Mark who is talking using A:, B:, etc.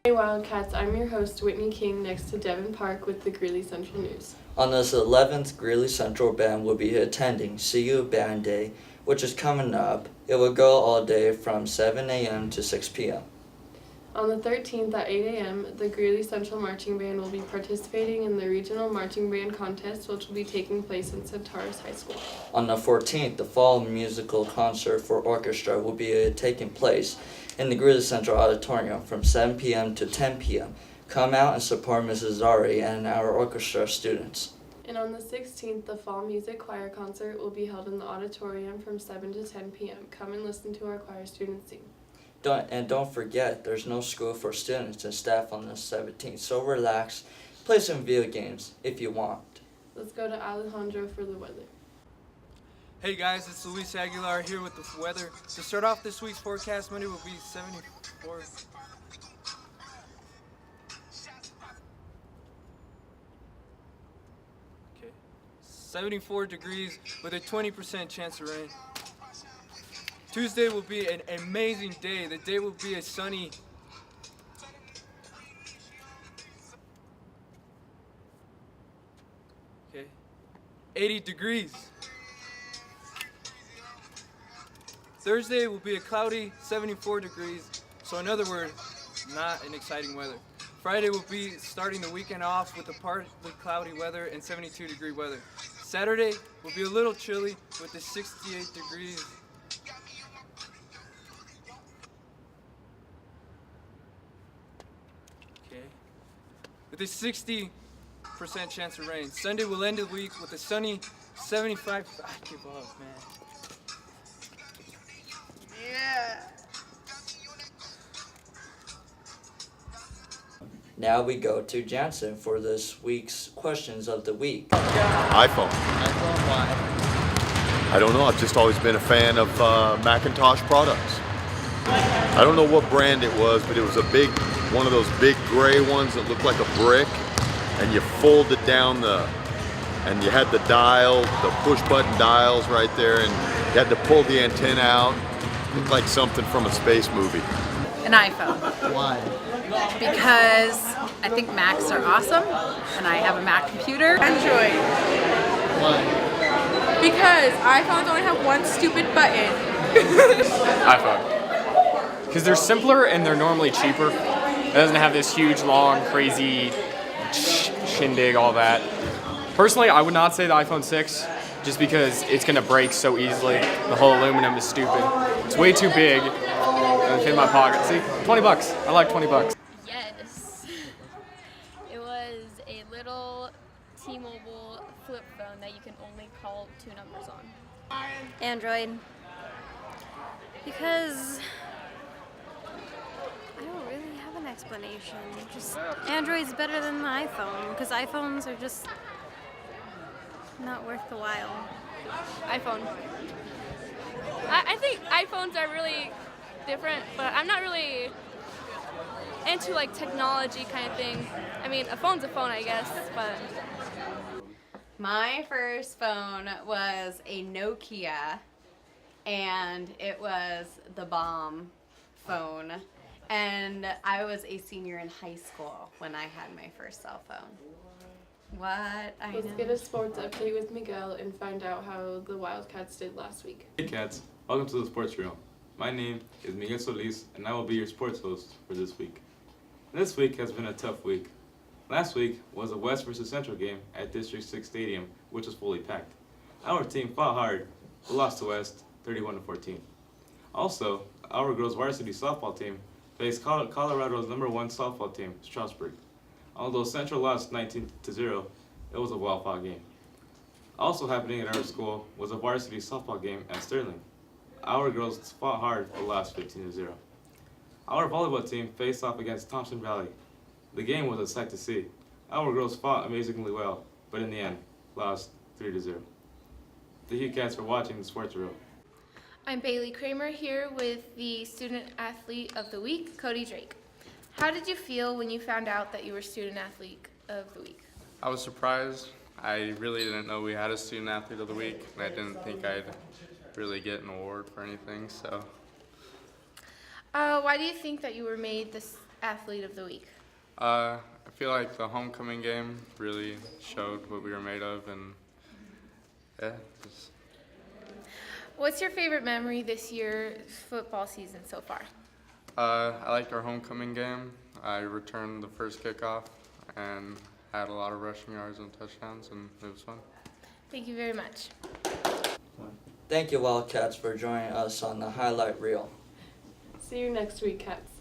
A: Hey Wildcats, I'm your host Whitney King next to Devin Park with the Greeley Central News.
B: On this 11th, Greeley Central Band will be attending CU Band Day, which is coming up. It will go all day from 7 a.m. to 6 p.m.
A: On the 13th at 8 a.m., the Greeley Central Marching Band will be participating in the Regional Marching Band Contest, which will be taking place in Centaurus High School.
B: On the 14th, the Fall Musical Concert for Orchestra will be taking place in the Greeley Central Auditorium from 7 p.m. to 10 p.m. Come out and support Mrs. Zari and our orchestra students.
A: And on the 16th, the Fall Music Choir Concert will be held in the auditorium from 7 to 10 p.m. Come and listen to our choir students sing.
B: Don't forget, there's no school for students and staff on the 17th, so relax, play some video games if you want.
A: Let's go to Alejandro for the weather.
C: Hey guys, it's Luis Aguilar here with the weather. To start off this week's forecast, Monday will be 74. Okay. 74 degrees with a 20% chance of rain. Tuesday will be an amazing day. The day will be a sunny. Okay. 80 degrees. Thursday will be a cloudy 74 degrees, so in other words, not an exciting weather. Friday will be starting the weekend off with a partly cloudy weather and 72-degree weather. Saturday will be a little chilly with the 68 degrees. Okay. With a 60% chance of rain. Sunday will end the week with a sunny 75. I give up, man.
B: Now we go to Jansen for this week's questions of the week.
D: iPhone.
B: iPhone, why?
D: I don't know. I've just always been a fan of Macintosh products. I don't know what brand it was, but it was one of those big gray ones that looked like a brick, and you folded down and you had the dial, the push button dials right there, and you had to pull the antenna out. Looked like something from a space movie.
E: An iPhone.
B: Why?
E: Because I think Macs are awesome, and I have a Mac computer.
F: Android.
B: Why?
F: Because iPhones only have one stupid button.
G: iPhone. Because they're simpler and they're normally cheaper. It doesn't have this huge, long, crazy shindig, all that. Personally, I would not say the iPhone 6, just because it's going to break so easily. The whole aluminum is stupid. It's way too big. It'll fit in my pocket. See, 20 bucks. I like 20 bucks.
H: Yes. It was a little T-Mobile flip phone that you can only call 2 numbers on.
I: Android. Because I don't really have an explanation. Just Android's better than the iPhone because iPhones are just not worth the while.
H: iPhone. I think iPhones are really different, but I'm not really into like technology kind of thing. I mean, a phone's a phone, I guess, but...
E: My first phone was a Nokia, and it was the bomb phone. And I was a senior in high school when I had my first cell phone. What?
A: Let's get a sports update with Miguel and find out how the Wildcats did last week.
J: Hey Cats, welcome to the Sports Room. My name is Miguel Solis and I will be your sports host for this week. This week has been a tough week. Last week was a West versus Central game at District 6 Stadium, which was fully packed. Our team fought hard, but lost to West 31-14. Also, our girls varsity softball team faced Colorado's #1 softball team, Strasburg. Although Central lost 19-0, it was a well-fought game. Also happening at our school was a varsity softball game at Sterling. Our girls fought hard but lost 15-0. Our volleyball team faced off against Thompson Valley. The game was a sight to see. Our girls fought amazingly well, but in the end, lost 3-0. Thank you Cats for watching the Sports Room.
H: I'm Bailey Kramer here with the Student Athlete of the Week, Cody Drake. How did you feel when you found out that you were Student Athlete of the Week?
K: I was surprised. I really didn't know we had a Student Athlete of the Week, and I didn't think I'd really get an award for anything, so.
H: Why do you think that you were made this
F: athlete of the week?
K: I feel like the homecoming game really showed what we were made of, and yeah, just
F: What's your favorite memory this year's football season so far?
K: I liked our homecoming game. I returned the first kickoff and had a lot of rushing yards and touchdowns, and it was fun.
F: Thank you very much.
B: Thank you, Wildcats, for joining us on the highlight reel.
A: See you next week, Cats.